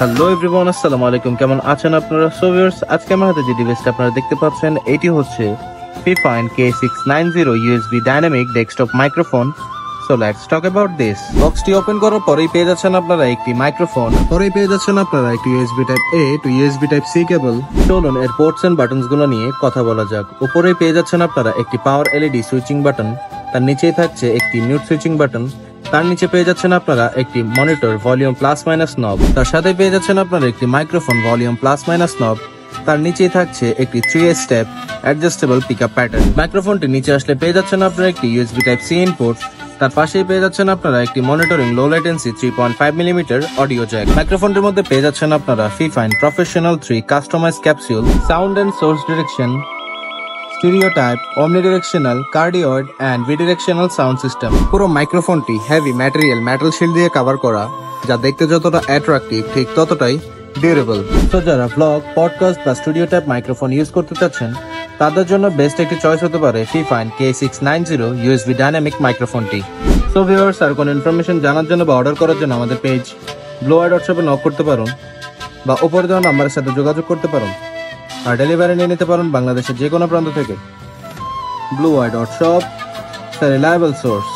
Hello everyone, আসসালামু আলাইকুম। কেমন আছেন আপনারা? সো ভিউয়ার্স, আজকে আমার হাতে যে ডিভাইসটা আপনারা দেখতে পাচ্ছেন এটি হচ্ছে Fifine K690 USB dynamic desktop microphone. So let's talk about this. বক্সটি ওপেন করার পরেই পেয়ে যাচ্ছেন আপনারা একটি মাইক্রোফোন, পরেই পেয়ে যাচ্ছেন আপনারা একটি USB type A to USB type C cable. চলুন এর পোর্টস এন্ড বাটনস গুলো নিয়ে কথা বলা যাক। উপরেই পেয়ে যাচ্ছেন আপনারা একটি পাওয়ার LED সুইচিং বাটন, তার নিচেই থাকছে একটি মিউট সুইচিং বাটন, তার নিচে পেয়ে যাচ্ছেন আপনারা একটি মনিটর ভলিউম প্লাস মাইনাস নব, তার সাথে পেয়ে যাচ্ছেন আপনারা একটি মাইক্রোফোন ভলিউম প্লাস মাইনাস নব, তার নিচেই থাকছে একটি 3 স্টেপ অ্যাডজাস্টেবল পিকআপ প্যাটার্ন। মাইক্রোফোনটি নিচে আসলে পেয়ে যাচ্ছেন আপনারা একটি USB টাইপ C ইনপুট, তার পাশেই পেয়ে যাচ্ছেন আপনারা একটি monitoring low latency 3.5 millimetre audio jack. মাইক্রোফোনটির মধ্যে পেয়ে যাচ্ছেন আপনারা Fifine professional 3 customise capsule, sound and source direction, stereo type, omnidirectional, cardioid and bidirectional sound system. পুরো মাইক্রোফোনটি হেভি ম্যাটেরিয়াল মেটাল শিল্ড দিয়ে কভার করা, যা দেখতে যতটা অ্যাট্রাকটিভ ঠিক ততটাই ডিউরেবল। তো যারা ব্লগ, পডকাস্ট বা স্টুডিও টাইপ মাইক্রোফোন ইউজ করতে চাচ্ছেন তাদের জন্য বেস্ট একটি চয়েস হতে পারে Fifine K690 USB ডাইনামিক মাইক্রোফোনটি। সো ভিউয়ার্স, আর কোনো ইনফরমেশন জানার জন্য বা অর্ডার করার জন্য আমাদের পেজ bluewire.shop-এ নক করতে পারেন বা উপরে দেওয়া নাম্বারের সাথে যোগাযোগ করতে পারেন, আর ডেলিভারি নিয়ে নিতে পারেন বাংলাদেশের যে কোনো প্রান্ত থেকে। bluewire.shop, a reliable source.